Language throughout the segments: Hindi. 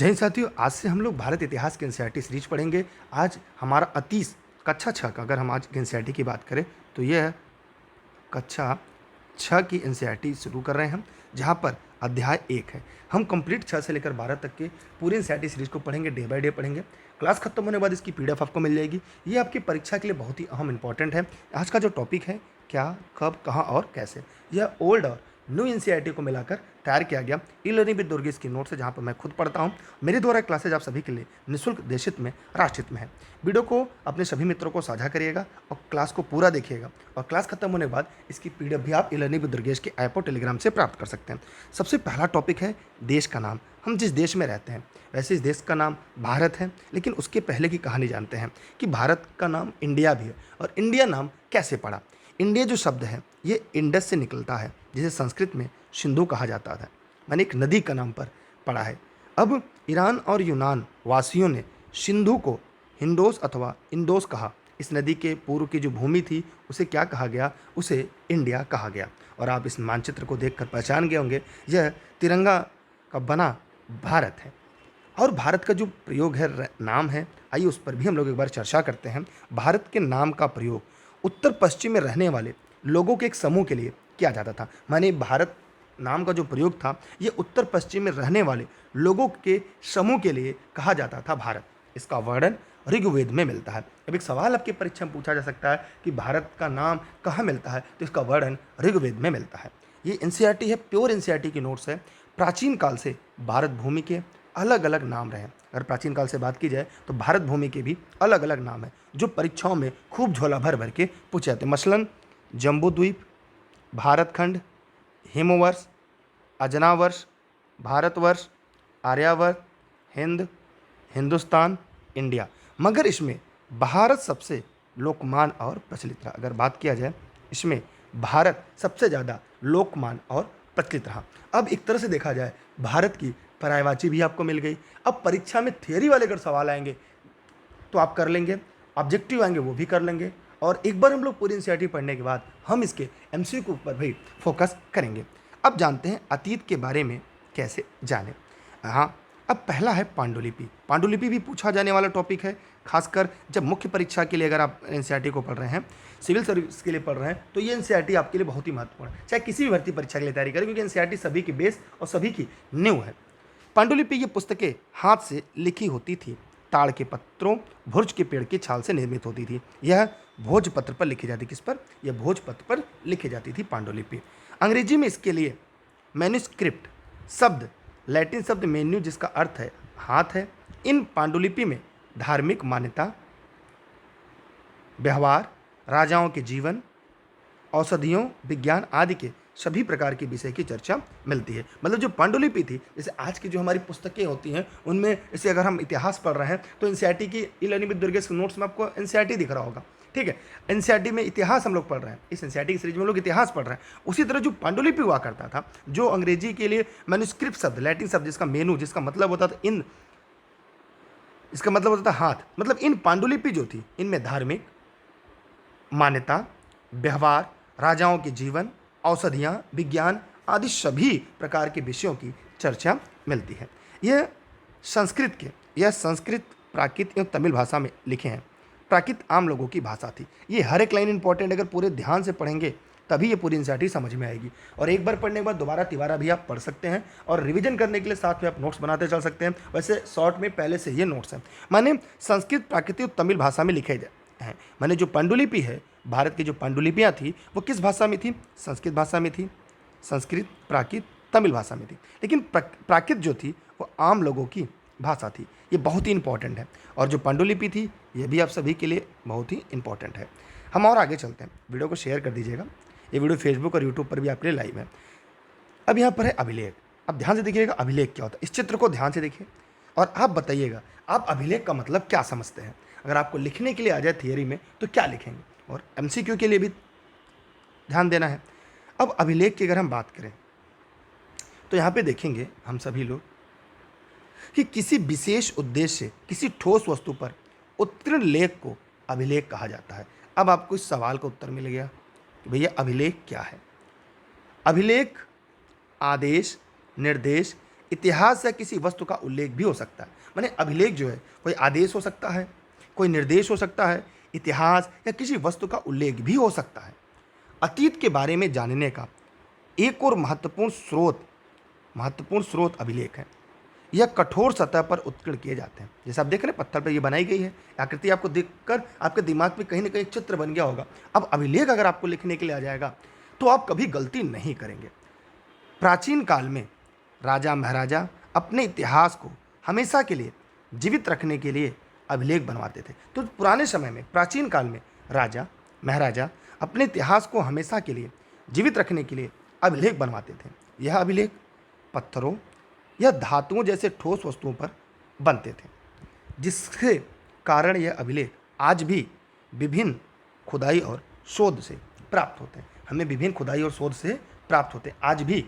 जय हिंद साथियों, आज से हम लोग भारत इतिहास की एनसीईआरटी सीरीज पढ़ेंगे। आज हमारा अतीस कक्षा 6 का, अगर हम आज की एनसीईआरटी की बात करें तो यह कक्षा 6 की एनसीईआरटी शुरू कर रहे हैं हम, जहाँ पर अध्याय 1 है। हम कंप्लीट 6 से लेकर 12 तक के पूरी एनसीईआरटी सीरीज को पढ़ेंगे, डे बाय डे पढ़ेंगे। क्लास खत्म होने के बाद इसकी पीडीएफ आपको मिल जाएगी। ये आपकी परीक्षा के लिए बहुत ही अहम इंपॉर्टेंट है। आज का जो टॉपिक है, क्या, कब, कहाँ और कैसे, यह ओल्ड और न्यू एनसीईआरटी को मिलाकर तैयार किया गया ई लर्निंग विद दुर्गेश की नोट से, जहाँ पर मैं खुद पढ़ता हूँ। मेरे द्वारा क्लासेज आप सभी के लिए निःशुल्क, देशहित में, राष्ट्रहित में है। वीडियो को अपने सभी मित्रों को साझा करिएगा और क्लास को पूरा देखिएगा। और क्लास खत्म होने के बाद इसकी पीडीएफ भी आप ई लर्निंग विद दुर्गेश के ऐप और टेलीग्राम से प्राप्त कर सकते हैं। सबसे पहला टॉपिक है देश का नाम। हम जिस देश में रहते हैं, वैसे इस देश का नाम भारत है, लेकिन उसके पहले की कहानी जानते हैं कि भारत का नाम इंडिया भी है। और इंडिया नाम कैसे पड़ा? इंडिया जो शब्द है ये इंडस से निकलता है, जिसे संस्कृत में सिंधु कहा जाता था, माने एक नदी का नाम पर पड़ा है। अब ईरान और यूनान वासियों ने सिंधु को हिंदोस अथवा इंडोस कहा। इस नदी के पूर्व की जो भूमि थी उसे क्या कहा गया? उसे इंडिया कहा गया। और आप इस मानचित्र को देखकर पहचान गए होंगे, यह तिरंगा का बना भारत है। और भारत का जो प्रयोग है, नाम है, आइए उस पर भी हम लोग एक बार चर्चा करते हैं। भारत के नाम का प्रयोग उत्तर पश्चिम में रहने वाले लोगों के एक समूह के लिए किया जाता था। माने भारत नाम का जो प्रयोग था, ये उत्तर पश्चिम में रहने वाले लोगों के समूह के लिए कहा जाता था भारत। इसका वर्णन ऋग्वेद में मिलता है। अब एक सवाल आपकी परीक्षा में पूछा जा सकता है कि भारत का नाम कहाँ मिलता है, तो इसका वर्णन ऋग्वेद में मिलता है। ये एनसीईआरटी है, प्योर एनसीईआरटी की नोट्स है। प्राचीन काल से भारत भूमि के अलग अलग नाम रहे हैं। अगर प्राचीन काल से बात की जाए तो भारत भूमि के भी अलग अलग नाम हैं, जो परीक्षाओं में खूब झोला भर भर के पूछे जाते हैं। मसलन जम्बूद्वीप, भारतखंड, हिमवर्ष, अजनावर्ष, भारतवर्ष, आर्यावर्त, हिंद, हिंदुस्तान, इंडिया। मगर इसमें भारत सबसे लोकमान और प्रचलित रहा। अगर बात किया जाए, इसमें भारत सबसे ज़्यादा लोकमान और प्रचलित रहा। अब एक तरह से देखा जाए, भारत की पर्यायवाची भी आपको मिल गई। अब परीक्षा में थियरी वाले अगर सवाल आएंगे तो आप कर लेंगे, ऑब्जेक्टिव आएंगे वो भी कर लेंगे। और एक बार हम लोग पूरी एनसीईआरटी पढ़ने के बाद हम इसके एमसीक्यू पर भी फोकस करेंगे। अब जानते हैं अतीत के बारे में कैसे जाने। हाँ, अब पहला है पांडुलिपि। पांडुलिपि भी पूछा जाने वाला टॉपिक है, खासकर जब मुख्य परीक्षा के लिए अगर आप एनसीईआरटी को पढ़ रहे हैं, सिविल सर्विस के लिए पढ़ रहे हैं, तो ये एनसीईआरटी आपके लिए बहुत ही महत्वपूर्ण है। चाहे किसी भी भर्ती परीक्षा के लिए तैयारी करें, क्योंकि एनसीईआरटी सभी की बेस और सभी की नींव है। पांडुलिपि ये पुस्तकें हाथ से लिखी होती थी, ताड़ के पत्रों, भुर्ज के पेड़ की छाल से निर्मित होती थी। यह भोजपत्र पर लिखी जाती, किस पर? यह भोजपत्र पर लिखी जाती थी पांडुलिपि। अंग्रेजी में इसके लिए मैन्युस्क्रिप्ट शब्द, लैटिन शब्द मेन्यू जिसका अर्थ है हाथ है। इन पांडुलिपि में धार्मिक मान्यता, व्यवहार, राजाओं के जीवन, औषधियों, विज्ञान आदि के सभी प्रकार के विषय की चर्चा मिलती है। मतलब जो पांडुलिपि थी, जैसे आज की जो हमारी पुस्तकें होती हैं उनमें, जैसे अगर हम इतिहास पढ़ रहे हैं तो एनसीईआरटी की e learning with Durgesh notes में आपको एनसीईआरटी दिख रहा होगा, ठीक है। एनसीईआरटी में इतिहास हम लोग पढ़ रहे हैं, इस एनसीईआरटी की सीरीज में हम लोग इतिहास पढ़ रहे हैं। उसी तरह जो पांडुलिपि हुआ करता था, जो अंग्रेजी के लिए मैन्युस्क्रिप्ट शब्द, लैटिन शब्द जिसका मेनू, जिसका मतलब होता था इन, इसका मतलब होता था हाथ। मतलब इन पांडुलिपि जो थी, इनमें धार्मिक मान्यता, व्यवहार, राजाओं के जीवन, औषधियाँ, विज्ञान आदि सभी प्रकार के विषयों की चर्चा मिलती है। यह संस्कृत, प्राकृत एवं तमिल भाषा में लिखे हैं। प्राकृत आम लोगों की भाषा थी। ये हर एक लाइन इंपॉर्टेंट, अगर पूरे ध्यान से पढ़ेंगे तभी ये पूरी एनसीईआरटी समझ में आएगी। और एक बार पढ़ने के बाद दोबारा तिबारा भी आप पढ़ सकते हैं, और रिवीजन करने के लिए साथ में आप नोट्स बनाते चल सकते हैं। वैसे शॉर्ट में पहले से ये नोट्स हैं। माने संस्कृत, प्राकृत और तमिल भाषा में लिखे हैं। माने जो पांडुलिपि है, भारत की जो पांडुलिपियाँ थी वो किस भाषा में थी? संस्कृत भाषा में थी। संस्कृत, प्राकृत, तमिल भाषा में थी। लेकिन प्राकृत जो थी वो आम लोगों की भाषा थी। ये बहुत ही इंपॉर्टेंट है। और जो पांडुलिपि थी ये भी आप सभी के लिए बहुत ही इंपॉर्टेंट है। हम और आगे चलते हैं, वीडियो को शेयर कर दीजिएगा। ये वीडियो फेसबुक और यूट्यूब पर भी आपके लिए लाइव है। अब यहाँ पर है अभिलेख। अब ध्यान से देखिएगा अभिलेख क्या होता है। इस चित्र को ध्यान से देखिए और आप बताइएगा आप अभिलेख का मतलब क्या समझते हैं। अगर आपको लिखने के लिए आ जाए थियरी में तो क्या लिखेंगे, और एमसीक्यू के लिए भी ध्यान देना है। अब अभिलेख की अगर हम बात करें तो यहाँ पे देखेंगे हम सभी लोग कि किसी विशेष उद्देश्य से किसी ठोस वस्तु पर उत्कीर्ण लेख को अभिलेख कहा जाता है। अब आपको इस सवाल का उत्तर मिल गया कि भैया अभिलेख क्या है। अभिलेख आदेश, निर्देश इतिहास या किसी वस्तु का उल्लेख भी हो सकता है। माने अभिलेख जो है कोई आदेश हो सकता है, कोई निर्देश हो सकता है, इतिहास या किसी वस्तु का उल्लेख भी हो सकता है। अतीत के बारे में जानने का एक और महत्वपूर्ण स्रोत अभिलेख है। यह कठोर सतह पर उत्कीर्ण किए जाते हैं। जैसे आप देख रहे हैं पत्थर पर ये बनाई गई है आकृति, आपको देखकर आपके दिमाग में कहीं ना कहीं एक चित्र बन गया होगा। अब अभिलेख अगर आपको लिखने के लिए आ जाएगा तो आप कभी गलती नहीं करेंगे। प्राचीन काल में राजा महाराजा अपने इतिहास को हमेशा के लिए जीवित रखने के लिए अभिलेख बनवाते थे। तो पुराने समय में प्राचीन काल में राजा महाराजा अपने इतिहास को हमेशा के लिए जीवित रखने के लिए अभिलेख बनवाते थे। यह अभिलेख पत्थरों या धातुओं जैसे ठोस वस्तुओं पर बनते थे, जिसके कारण यह अभिलेख आज भी विभिन्न खुदाई और शोध से प्राप्त होते हैं। हमें विभिन्न खुदाई और शोध से प्राप्त होते हैं आज भी।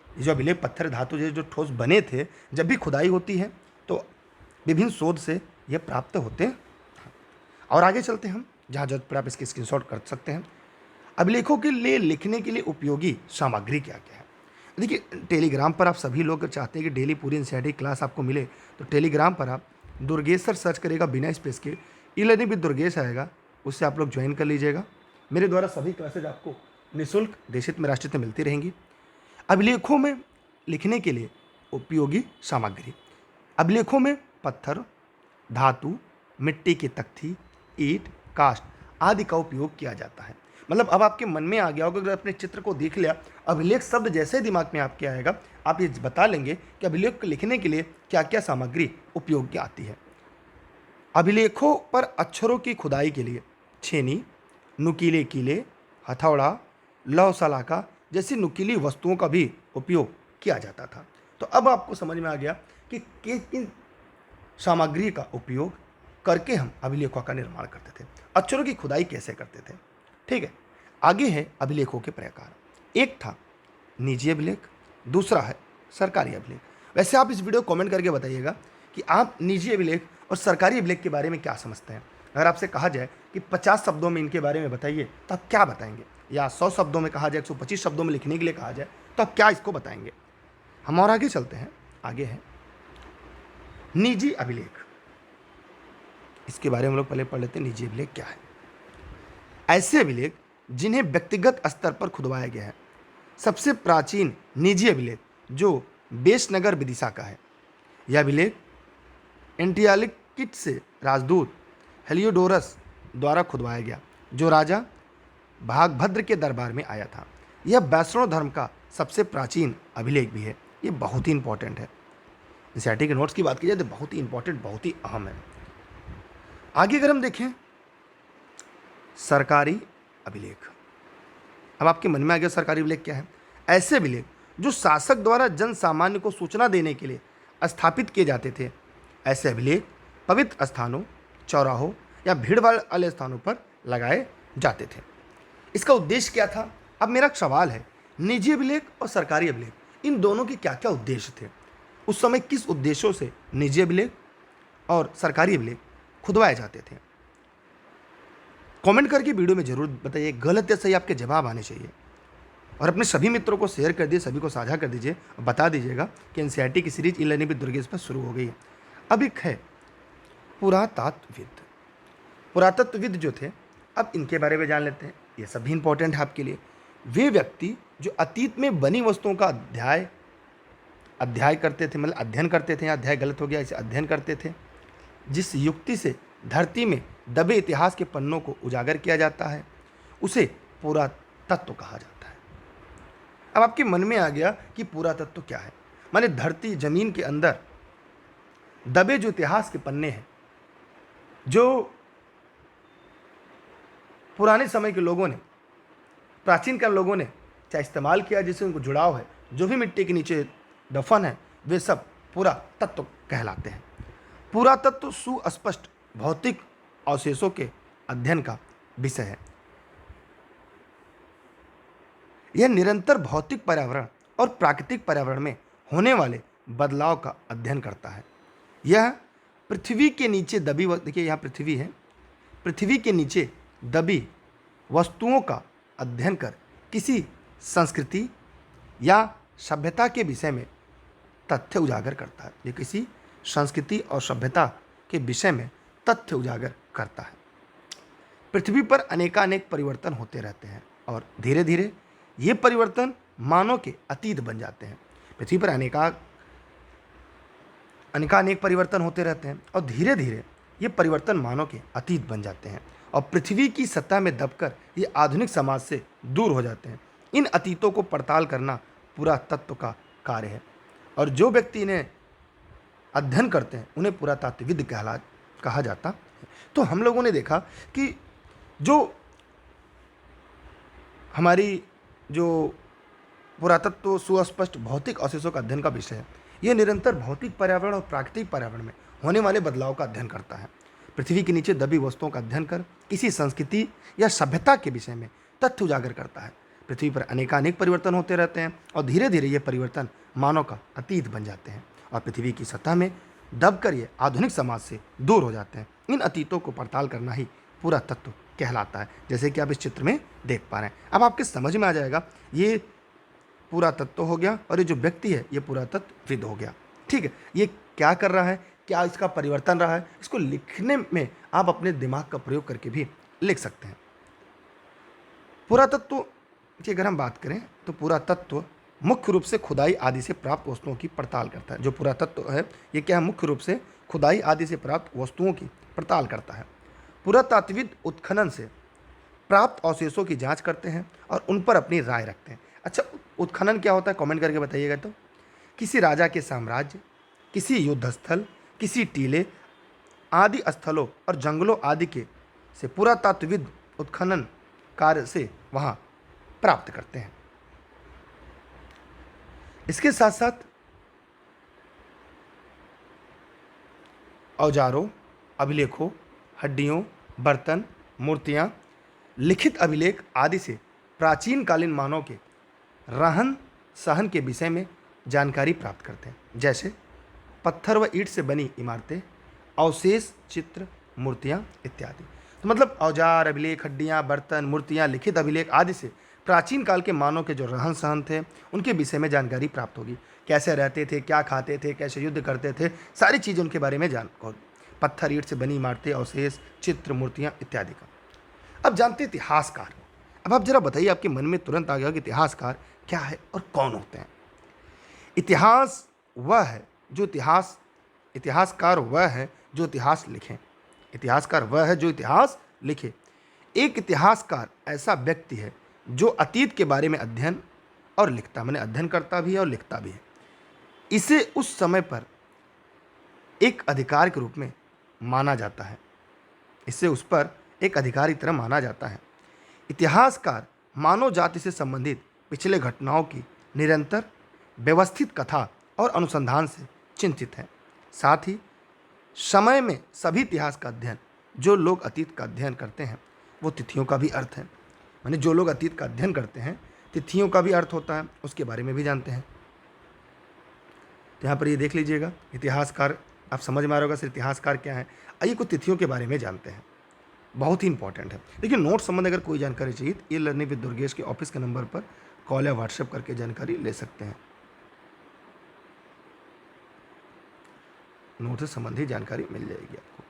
ये जो अभिलेख पत्थर धातु जैसे जो ठोस बने थे, जब भी खुदाई होती है तो विभिन्न शोध से ये प्राप्त होते हैं। और आगे चलते हैं हम, जहाँ जरूरत पड़े आप इसकी स्क्रीनशॉट कर सकते हैं। अभिलेखों के लिए लिखने के लिए उपयोगी सामग्री क्या क्या है। देखिए, टेलीग्राम पर आप सभी लोग चाहते हैं कि डेली पूरी एनसीईआरटी क्लास आपको मिले, तो टेलीग्राम पर आप दुर्गेश सर सर्च करेगा बिना स्पेस के, ई लर्निंग विद दुर्गेश आएगा, उससे आप लोग ज्वाइन कर लीजिएगा। मेरे द्वारा सभी क्लासेज आपको निःशुल्क देशित में राष्ट्रित में मिलती रहेंगी। अभिलेखों में लिखने के लिए उपयोगी सामग्री। अभिलेखों में पत्थर, धातु, मिट्टी की तख्ती, ईंट, काष्ठ आदि का उपयोग किया जाता है। मतलब अब आपके मन में आ गया होगा, अगर अपने चित्र को देख लिया, अभिलेख शब्द जैसे दिमाग में आपके आएगा, आप ये बता लेंगे कि अभिलेख को लिखने के लिए क्या क्या सामग्री उपयोग की आती है। अभिलेखों पर अक्षरों की खुदाई के लिए छेनी, नुकीले कीले, हथौड़ा, लौह सलाखा जैसी नुकीली वस्तुओं का भी उपयोग किया जाता था। तो अब आपको समझ में आ गया कि किन सामग्री का उपयोग करके हम अभिलेखों का निर्माण करते थे, अक्षरों की खुदाई कैसे करते थे। ठीक है, आगे है अभिलेखों के प्रकार। एक था निजी अभिलेख, दूसरा है सरकारी अभिलेख। वैसे आप इस वीडियो को कमेंट करके बताइएगा कि आप निजी अभिलेख और सरकारी अभिलेख के बारे में क्या समझते हैं। अगर आपसे कहा जाए कि 50 शब्दों में इनके बारे में बताइए तो आप क्या बताएंगे, या 100 शब्दों में कहा जाए, 125 शब्दों में लिखने के लिए कहा जाए तो आप क्या इसको बताएंगे। हम और आगे चलते हैं। आगे है निजी अभिलेख। इसके बारे में हम लोग पहले पढ़ लेते हैं निजी अभिलेख क्या है। ऐसे अभिलेख जिन्हें व्यक्तिगत स्तर पर खुदवाया गया है। सबसे प्राचीन निजी अभिलेख जो बेशनगर विदिशा का है। यह अभिलेख एंटियालिकिट से राजदूत हेलियोडोरस द्वारा खुदवाया गया, जो राजा भागभद्र के दरबार में आया था। यह वैष्णव धर्म का सबसे प्राचीन अभिलेख भी है। ये बहुत ही इंपॉर्टेंट है। एनसीईआरटी के नोट्स की बात की जाए तो बहुत ही इंपॉर्टेंट, बहुत ही अहम है। आगे अगर हम देखें सरकारी अभिलेख। अब आपके मन में आ गया सरकारी अभिलेख क्या है। ऐसे अभिलेख जो शासक द्वारा जन सामान्य को सूचना देने के लिए स्थापित किए जाते थे। ऐसे अभिलेख पवित्र स्थानों, चौराहों या भीड़ वाले स्थानों पर लगाए जाते थे। इसका उद्देश्य क्या था। अब मेरा सवाल है, निजी अभिलेख और सरकारी अभिलेख, इन दोनों के क्या क्या उद्देश्य थे। उस समय किस उद्देश्यों से निजी अभिलेख और सरकारी अभिलेख खुदवाए जाते थे। कमेंट करके वीडियो में जरूर बताइए। गलत या सही आपके जवाब आने चाहिए। और अपने सभी मित्रों को शेयर कर दिए, सभी को साझा कर दीजिए और बता दीजिएगा कि एनसीईआरटी की series e learning with Durgesh पर शुरू हो गई है। अब एक है पुरातत्वविद। पुरातत्वविद जो थे, अब इनके बारे में जान लेते हैं। ये सभी इंपॉर्टेंट है आपके लिए। वे व्यक्ति जो अतीत में बनी वस्तुओं का अध्ययन करते थे, मतलब अध्ययन करते थे, या अध्याय गलत हो गया, इसे अध्ययन करते थे, जिस युक्ति से धरती में दबे इतिहास के पन्नों को उजागर किया जाता है, उसे पुरातत्व कहा जाता है। अब आपके मन में आ गया कि पुरातत्व क्या है। माने धरती जमीन के अंदर दबे जो इतिहास के पन्ने हैं, जो पुराने समय के लोगों ने, प्राचीन काल लोगों ने चाहे इस्तेमाल किया, जिससे उनको जुड़ाव है, जो भी मिट्टी के नीचे दफन है, वे सब पुरातत्व कहलाते हैं। पुरातत्व सुस्पष्ट भौतिक अवशेषों के अध्ययन का विषय है। यह निरंतर भौतिक पर्यावरण और प्राकृतिक पर्यावरण में होने वाले बदलाव का अध्ययन करता है। यह पृथ्वी के नीचे दबी, देखिए यहाँ पृथ्वी है, पृथ्वी के नीचे दबी वस्तुओं का अध्ययन कर किसी संस्कृति या सभ्यता के विषय में तथ्य उजागर करता है। ये किसी संस्कृति और सभ्यता के विषय में तथ्य उजागर करता है। पृथ्वी पर अनेकानेक परिवर्तन होते रहते हैं और धीरे धीरे ये परिवर्तन मानव के अतीत बन जाते हैं। पृथ्वी पर अनेकानेक परिवर्तन होते रहते हैं और धीरे धीरे ये परिवर्तन मानव के अतीत बन जाते हैं और पृथ्वी की सतह में दबकर ये आधुनिक समाज से दूर हो जाते हैं। इन अतीतों को पड़ताल करना पुरातत्व का कार्य है और जो व्यक्ति इन्हें अध्ययन करते हैं उन्हें पुरातात्विद कहा जाता है। तो हम लोगों ने देखा कि जो हमारी जो पुरातत्व सुस्पष्ट भौतिक अवशेषों का अध्ययन का विषय है, यह निरंतर भौतिक पर्यावरण और प्राकृतिक पर्यावरण में होने वाले बदलाव का अध्ययन करता है। पृथ्वी के नीचे दबी वस्तुओं का अध्ययन कर किसी संस्कृति या सभ्यता के विषय में तथ्य उजागर करता है। पृथ्वी पर अनेकानेक परिवर्तन होते रहते हैं और धीरे धीरे ये परिवर्तन मानव का अतीत बन जाते हैं और पृथ्वी की सतह में दबकर ये आधुनिक समाज से दूर हो जाते हैं। इन अतीतों को पड़ताल करना ही पुरातत्व कहलाता है, जैसे कि आप इस चित्र में देख पा रहे हैं। अब आपके समझ में आ जाएगा ये पुरातत्व हो गया और ये जो व्यक्ति है ये पुरातत्वविद हो गया। ठीक है, ये क्या कर रहा है, क्या इसका परिवर्तन रहा है, इसको लिखने में आप अपने दिमाग का प्रयोग करके भी लिख सकते हैं। पुरातत्व की अगर हम बात करें तो पुरातत्व मुख्य रूप से खुदाई आदि से प्राप्त वस्तुओं की पड़ताल करता है। जो पुरातत्व है ये क्या है, मुख्य रूप से खुदाई आदि से प्राप्त वस्तुओं की पड़ताल करता है। पुरातात्विद उत्खनन से प्राप्त अवशेषों की जांच करते हैं और उन पर अपनी राय रखते हैं। अच्छा, उत्खनन क्या होता है, कमेंट करके बताइएगा। तो किसी राजा के साम्राज्य, किसी युद्ध स्थल, किसी टीले आदि स्थलों और जंगलों आदि के से पुरातात्विद उत्खनन कार्य से वहाँ प्राप्त करते हैं। इसके साथ साथ औजारों, अभिलेखों, हड्डियों, बर्तन, मूर्तियाँ, लिखित अभिलेख आदि से प्राचीन कालीन मानव के रहन सहन के विषय में जानकारी प्राप्त करते हैं, जैसे पत्थर व ईंट से बनी इमारतें, अवशेष, चित्र, मूर्तियाँ इत्यादि। तो मतलब औजार, अभिलेख, हड्डियाँ, बर्तन, मूर्तियाँ, लिखित अभिलेख आदि से प्राचीन काल के मानव के जो रहन सहन थे उनके विषय में जानकारी प्राप्त होगी। कैसे रहते थे, क्या खाते थे, कैसे युद्ध करते थे, सारी चीज़ उनके बारे में जान होगी। पत्थर ईंट से बनी इमारतें, अवशेष, चित्र, मूर्तियाँ इत्यादि का। अब जानते हैं इतिहासकार। अब आप जरा बताइए, आपके मन में तुरंत आ गया कि इतिहासकार क्या है और कौन होते हैं। इतिहास वह है जो इतिहासकार वह है जो इतिहास लिखें। इतिहासकार वह है जो इतिहास लिखे। एक इतिहासकार ऐसा व्यक्ति है जो अतीत के बारे में अध्ययन और लिखता, मैंने अध्ययन करता भी है और लिखता भी है। इसे उस समय पर एक अधिकार के रूप में माना जाता है, इससे उस पर एक अधिकार की तरह माना जाता है। इतिहासकार मानव जाति से संबंधित पिछले घटनाओं की निरंतर व्यवस्थित कथा और अनुसंधान से चिंतित है। साथ ही समय में सभी इतिहास का अध्ययन, जो लोग अतीत का अध्ययन करते हैं वो तिथियों का भी अर्थ है, माने जो लोग अतीत का अध्ययन करते हैं तिथियों का भी अर्थ होता है, उसके बारे में भी जानते हैं। तो यहाँ पर ये देख लीजिएगा, इतिहासकार, आप समझ में आ रहा होगा सर इतिहासकार क्या है। आइए कुछ तिथियों के बारे में जानते हैं, बहुत ही इंपॉर्टेंट है। लेकिन नोट संबंध अगर कोई जानकारी चाहिए तो ये लर्निंग विद दुर्गेश के ऑफिस के नंबर पर कॉल या व्हाट्सएप करके जानकारी ले सकते हैं। नोट से संबंधित जानकारी मिल जाएगी आपको।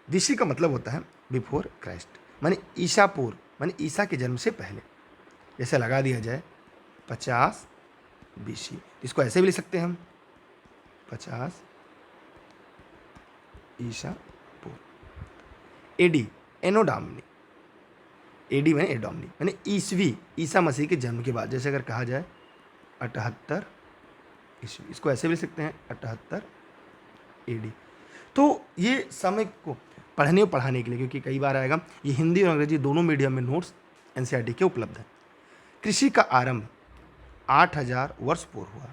ऋषि का मतलब होता है बिफोर क्राइस्ट, माने ईसा पूर्व, माने ईसा के जन्म से पहले। जैसे लगा दिया जाए 50 BC, इसको ऐसे भी लिख सकते हैं हम 50 ईसा पूर्व। एडी, एनोडामनी, एडी मैंने एडोमनी, मैंने ईसवी, ईसा मसीह के जन्म के बाद। जैसे अगर कहा जाए 78 ईस्वी, इसको ऐसे भी लिख सकते हैं 78 AD। तो ये समय को पढ़ने और पढ़ाने के लिए, क्योंकि कई बार आएगा, ये हिंदी और अंग्रेजी दोनों मीडियम में नोट्स NCERT के उपलब्ध हैं। कृषि का आरंभ 8000 वर्ष पूर्व हुआ।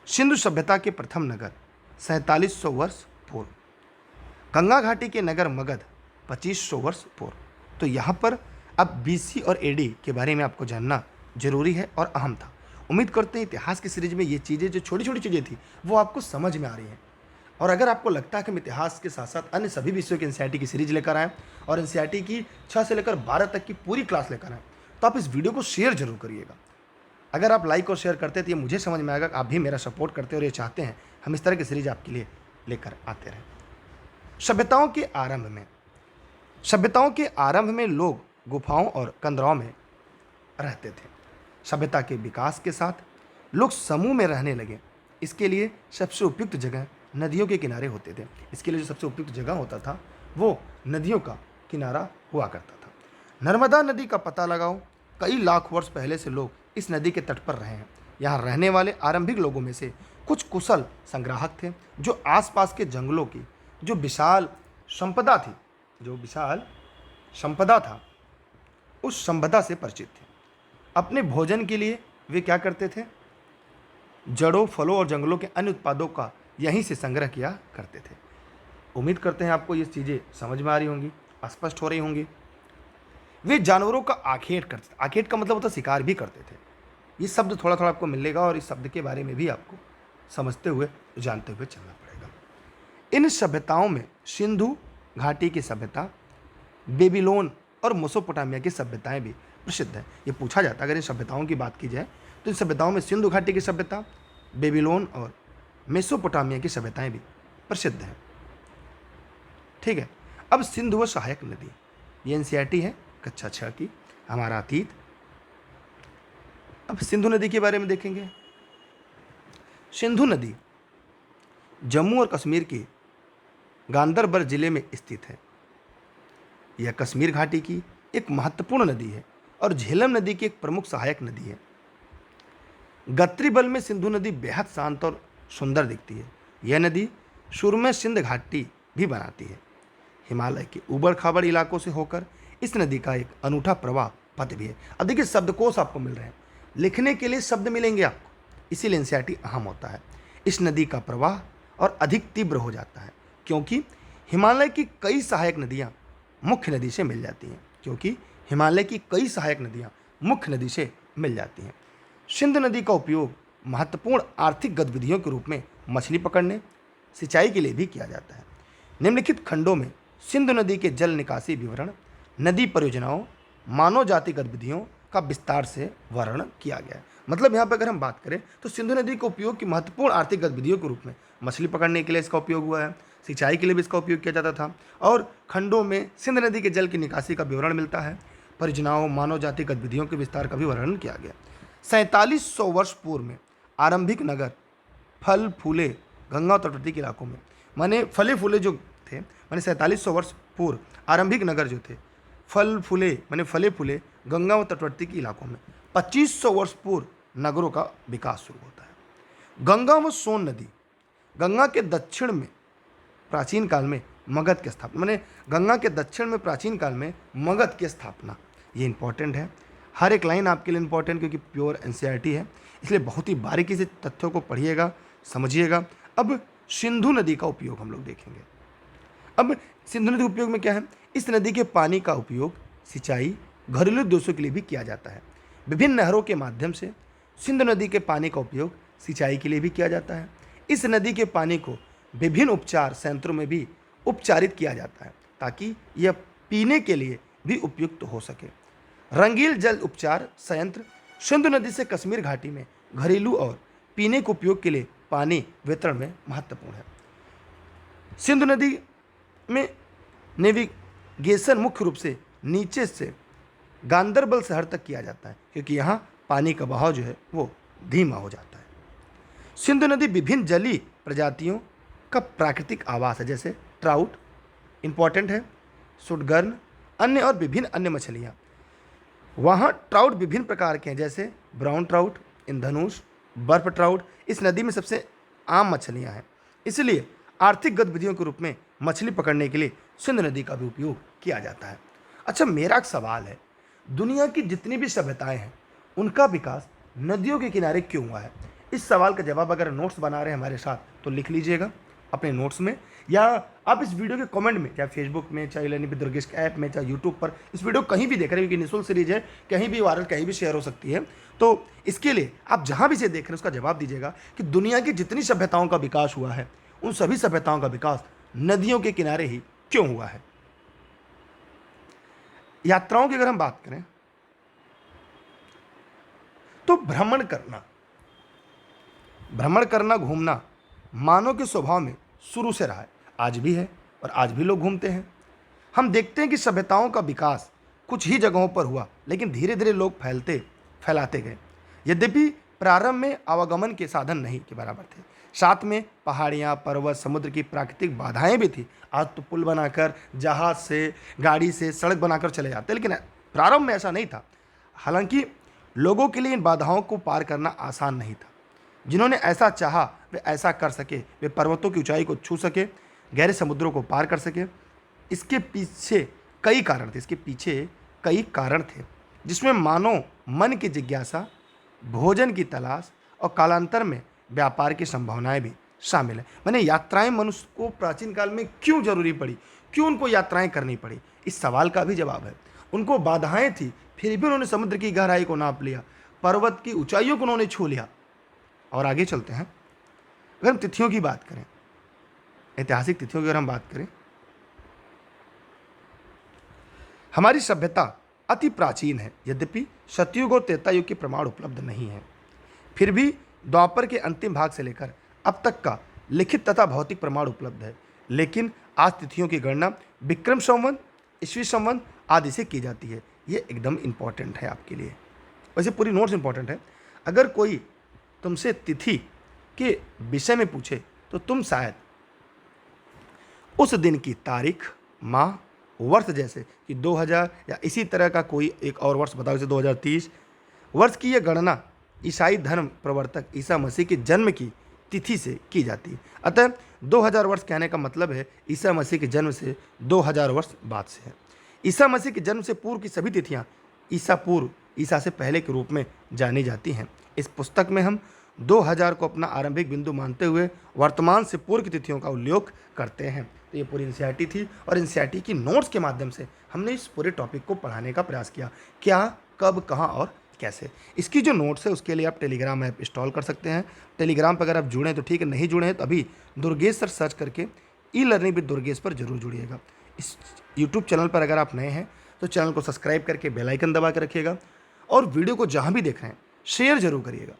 सिंधु सभ्यता के प्रथम नगर 4700 वर्ष पूर्व। गंगा घाटी के नगर मगध 2500 वर्ष पूर्व। तो यहाँ पर अब BC और AD के बारे में आपको जानना जरूरी है और अहम था। उम्मीद करते हैं इतिहास की सीरीज में ये चीज़ें, जो छोटी छोटी चीज़ें थी, वो आपको समझ में आ रही हैं। और अगर आपको लगता है कि हम इतिहास के साथ साथ अन्य सभी विषयों की NCERT की सीरीज लेकर आएँ और NCERT की 6 से लेकर 12 तक की पूरी क्लास लेकर आएँ, तो आप इस वीडियो को शेयर जरूर करिएगा। अगर आप लाइक और शेयर करते तो ये मुझे समझ में आएगा कि आप भी मेरा सपोर्ट करते और ये चाहते हैं हम इस तरह की सीरीज आपके लिए लेकर आते रहें। सभ्यताओं के आरंभ में लोग गुफाओं और कंदराओं में रहते थे। सभ्यता के विकास के साथ लोग समूह में रहने लगे। इसके लिए सबसे उपयुक्त जगह नदियों के किनारे होते थे। इसके लिए जो सबसे उपयुक्त जगह होता था वो नदियों का किनारा हुआ करता था। नर्मदा नदी का पता लगाओ। कई लाख वर्ष पहले से लोग इस नदी के तट पर रहे हैं। यहाँ रहने वाले आरंभिक लोगों में से कुछ कुशल संग्राहक थे जो आसपास के जंगलों की जो विशाल संपदा थी, उस संपदा से परिचित थे। अपने भोजन के लिए वे क्या करते थे? जड़ों, फलों और जंगलों के अन्य उत्पादों का यहीं से संग्रह किया करते थे। उम्मीद करते हैं आपको ये चीज़ें समझ में आ रही होंगी, स्पष्ट हो रही होंगी। वे जानवरों का आखेट करते थे। आखेट का मतलब होता शिकार भी करते थे। ये शब्द थोड़ा थोड़ा आपको मिलेगा और इस शब्द के बारे में भी आपको समझते हुए, जानते हुए चलना पड़ेगा। इन सभ्यताओं में सिंधु घाटी की सभ्यता, बेबीलोन और मेसोपोटामिया की सभ्यताएं भी प्रसिद्ध हैं। ये पूछा जाता है अगर इन सभ्यताओं की बात की जाए तो इन सभ्यताओं में सिंधु घाटी की सभ्यता, बेबीलोन और मेसोपोटामिया की सभ्यताएं भी प्रसिद्ध हैं। ठीक है, अब सिंधु व सहायक नदी, ये एनसीईआरटी है कक्षा 6 की, हमारा अतीत। अब सिंधु नदी के बारे में देखेंगे। सिंधु नदी जम्मू और कश्मीर के गांदरबल जिले में स्थित है। यह कश्मीर घाटी की एक महत्वपूर्ण नदी है और झेलम नदी की एक प्रमुख सहायक नदी है। गत्रीबल में सिंधु नदी बेहद शांत और सुंदर दिखती है। यह नदी शुरू में सिंध घाटी भी बनाती है। हिमालय के ऊबड़ खाबड़ इलाकों से होकर इस नदी का एक अनूठा प्रवाह पथ भी है। अब देखिए शब्दकोश आपको मिल रहे हैं, लिखने के लिए शब्द मिलेंगे आपको, इसीलिए एनसीईआरटी अहम होता है। इस नदी का प्रवाह और अधिक तीव्र हो जाता है क्योंकि हिमालय की कई सहायक नदियाँ मुख्य नदी से मिल जाती हैं। सिंध नदी का उपयोग महत्वपूर्ण आर्थिक गतिविधियों के रूप में मछली पकड़ने, सिंचाई के लिए भी किया जाता है। निम्नलिखित खंडों में सिंधु नदी के जल निकासी विवरण, नदी परियोजनाओं, मानव जाति गतिविधियों का विस्तार से वर्णन किया गया है। मतलब यहाँ पर अगर हम बात करें तो सिंधु नदी के उपयोग की महत्वपूर्ण आर्थिक गतिविधियों के रूप में मछली पकड़ने के लिए इसका उपयोग हुआ है, सिंचाई के लिए भी इसका उपयोग किया जाता था। और खंडों में सिंध नदी के जल की निकासी का विवरण मिलता है। परियोजनाओं, मानव जाति गतिविधियों के विस्तार का भी वर्णन किया गया। 4700 वर्ष पूर्व में आरंभिक नगर फल फूले गंगा तटवर्ती के इलाकों में, माने फले फूले जो थे, माने 4700 वर्ष पूर्व आरंभिक नगर जो थे फले फूले गंगा व तटवर्ती के इलाकों में 2500 वर्ष पूर्व नगरों का विकास शुरू होता है। गंगा व सोन नदी, गंगा के दक्षिण में प्राचीन काल में मगध की स्थापना, माने गंगा के दक्षिण में प्राचीन काल में मगध की स्थापना, ये इंपॉर्टेंट है। हर एक लाइन आपके लिए इंपॉर्टेंट क्योंकि प्योर एनसीईआरटी है, इसलिए बहुत ही बारीकी से तथ्यों को पढ़िएगा, समझिएगा। अब सिंधु नदी का उपयोग हम लोग देखेंगे। अब सिंधु नदी उपयोग में क्या है? इस नदी के पानी का उपयोग सिंचाई, घरेलू उद्देश्यों के लिए भी किया जाता है। विभिन्न नहरों के माध्यम से सिंधु नदी के पानी का उपयोग सिंचाई के लिए भी किया जाता है। इस नदी के पानी को विभिन्न उपचार संयंत्रों में भी उपचारित किया जाता है ताकि यह पीने के लिए भी उपयुक्त हो सके। रंगील जल उपचार संयंत्र सिंधु नदी से कश्मीर घाटी में घरेलू और पीने के उपयोग के लिए पानी वितरण में महत्वपूर्ण है। सिंधु नदी में नेविगेशन मुख्य रूप से नीचे से गांदरबल शहर तक किया जाता है क्योंकि यहाँ पानी का बहाव जो है वो धीमा हो जाता है। सिंधु नदी विभिन्न जलीय प्रजातियों का प्राकृतिक आवास है, जैसे ट्राउट इंपॉर्टेंट है, सुटगर्न, अन्य और विभिन्न अन्य मछलियाँ। वहाँ ट्राउट विभिन्न प्रकार के हैं जैसे ब्राउन ट्राउट, इंद्रधनुष, बर्फ ट्राउट इस नदी में सबसे आम मछलियाँ हैं। इसलिए आर्थिक गतिविधियों के रूप में मछली पकड़ने के लिए सिंधु नदी का भी उपयोग किया जाता है। अच्छा, मेरा एक सवाल है, दुनिया की जितनी भी सभ्यताएं हैं उनका विकास नदियों के किनारे क्यों हुआ है? इस सवाल का जवाब अगर नोट्स बना रहे हैं हमारे साथ तो लिख लीजिएगा अपने नोट्स में, या आप इस वीडियो के कमेंट में, चाहे फेसबुक में, चाहे लर्निंग विद दुर्गेश ऐप में, चाहे यूट्यूब पर, इस वीडियो कहीं भी देख रहे हैं क्योंकि निःशुल्क सीरीज है, कहीं भी वायरल, कहीं भी शेयर हो सकती है। तो इसके लिए आप जहाँ भी इसे देख रहे हैं उसका जवाब दीजिएगा कि दुनिया की जितनी सभ्यताओं का विकास हुआ है उन सभी सभ्यताओं का विकास नदियों के किनारे ही क्यों हुआ है। यात्राओं की अगर हम बात करें तो भ्रमण करना, घूमना मानव के स्वभाव में शुरू से रहा है, आज भी है और आज भी लोग घूमते हैं। हम देखते हैं कि सभ्यताओं का विकास कुछ ही जगहों पर हुआ, लेकिन धीरे धीरे लोग फैलाते गए। यद्यपि प्रारंभ में आवागमन के साधन नहीं के बराबर थे, साथ में पहाड़ियाँ, पर्वत, समुद्र की प्राकृतिक बाधाएं भी थी। आज तो पुल बनाकर, जहाज से, गाड़ी से, सड़क बनाकर चले जाते, लेकिन प्रारंभ में ऐसा नहीं था। हालांकि लोगों के लिए इन बाधाओं को पार करना आसान नहीं था। जिन्होंने ऐसा चाहा वे ऐसा कर सके, वे पर्वतों की ऊंचाई को छू सके, गहरे समुद्रों को पार कर सके। इसके पीछे कई कारण थे, जिसमें मानव मन की जिज्ञासा, भोजन की तलाश और कालांतर में व्यापार की संभावनाएं भी शामिल है। मैंने यात्राएं मनुष्य को प्राचीन काल में क्यों जरूरी पड़ी, क्यों उनको यात्राएं करनी पड़ी, इस सवाल का भी जवाब है। उनको बाधाएं थी, फिर भी उन्होंने समुद्र की गहराई को नाप लिया, पर्वत की ऊंचाइयों को उन्होंने छू लिया। और आगे चलते हैं। अगर हम तिथियों की बात करें, ऐतिहासिक तिथियों की अगर हम बात करें, हमारी सभ्यता अति प्राचीन है। यद्यपि सतयुग और त्रेता युग के प्रमाण उपलब्ध नहीं है, फिर भी द्वापर के अंतिम भाग से लेकर अब तक का लिखित तथा भौतिक प्रमाण उपलब्ध है। लेकिन आज तिथियों की गणना विक्रम संवत, ईस्वी संवत आदि से की जाती है। ये एकदम इंपॉर्टेंट है आपके लिए, वैसे पूरी नोट्स इंपॉर्टेंट है। अगर कोई तुमसे तिथि के विषय में पूछे तो तुम शायद उस दिन की तारीख, माह, वर्ष, जैसे कि 2000 या इसी तरह का कोई एक और वर्ष बताओ, जैसे 2030 वर्ष की यह गणना ईसाई धर्म प्रवर्तक ईसा मसीह के जन्म की तिथि से की जाती है। अतः 2000 वर्ष कहने का मतलब है ईसा मसीह के जन्म से 2000 वर्ष बाद से है। ईसा मसीह के जन्म से पूर्व की सभी तिथियां ईसा से पहले के रूप में जानी जाती हैं। इस पुस्तक में हम 2000 को अपना आरंभिक बिंदु मानते हुए वर्तमान से पूर्व की तिथियों का उल्लेख करते हैं। तो ये पूरी एनसीईआरटी थी और एनसीईआरटी की नोट्स के माध्यम से हमने इस पूरे टॉपिक को पढ़ाने का प्रयास किया, क्या, कब, कहाँ और कैसे। इसकी जो नोट्स है उसके लिए आप टेलीग्राम ऐप इंस्टॉल कर सकते हैं। टेलीग्राम पर अगर आप जुड़े तो ठीक है, नहीं जुड़े हैं तो अभी दुर्गेश सर सर्च करके ई लर्निंग विद दुर्गेश पर जरूर जुड़िएगा। इस यूट्यूब चैनल पर अगर आप नए हैं तो चैनल को सब्सक्राइब करके बेल आइकन दबा के रखिएगा और वीडियो को जहाँ भी देख रहे हैं शेयर जरूर करिएगा।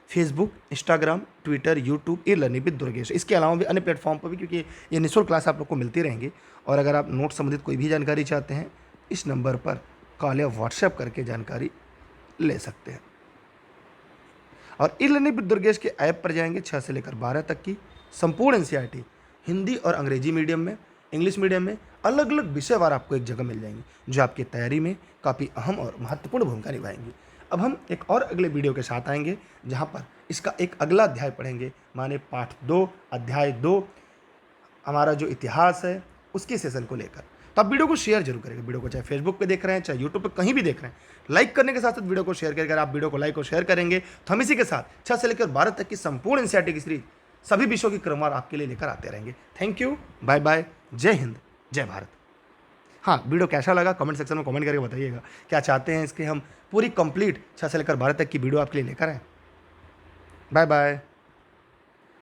Facebook, Instagram, Twitter, YouTube, e learning with Durgesh, इसके अलावा भी अन्य प्लेटफॉर्म पर भी, क्योंकि ये निःशुल्क क्लास आप लोग को मिलती रहेंगी। और अगर आप नोट संबंधित कोई भी जानकारी चाहते हैं, इस नंबर पर कॉल या व्हाट्सएप करके जानकारी ले सकते हैं। और ई लर्निंग विद दुर्गेश के ऐप पर जाएंगे, 6 से लेकर 12 तक की संपूर्ण एनसीईआरटी हिंदी और अंग्रेजी मीडियम में, इंग्लिश मीडियम में अलग अलग विषयवार आपको एक जगह मिल जाएंगी, जो आपकी तैयारी में काफ़ी अहम और महत्वपूर्ण भूमिका निभाएंगी। अब हम एक और अगले वीडियो के साथ आएंगे, जहाँ पर इसका एक अगला अध्याय पढ़ेंगे, माने पाठ 2, अध्याय 2, हमारा जो इतिहास है उसके सेशन को लेकर। तो आप वीडियो को शेयर जरूर करेंगे। वीडियो को चाहे फेसबुक पे देख रहे हैं, चाहे यूट्यूब पे कहीं भी देख रहे हैं, लाइक करने के साथ साथ वीडियो को शेयर करेंगे। अगर आप वीडियो को लाइक और शेयर करेंगे तो हम इसी के साथ 6 से लेकर 12 तक की संपूर्ण एनसीईआरटी की सीरीज सभी विषयों की क्रमवार आपके लिए लेकर आते रहेंगे। थैंक यू, बाय बाय, जय हिंद, जय भारत। हाँ, वीडियो कैसा लगा कमेंट सेक्शन में कमेंट करके बताइएगा। क्या चाहते हैं इसके हम पूरी कंप्लीट 6 से लेकर 12 तक की वीडियो आपके लिए लेकर आए। Bye bye.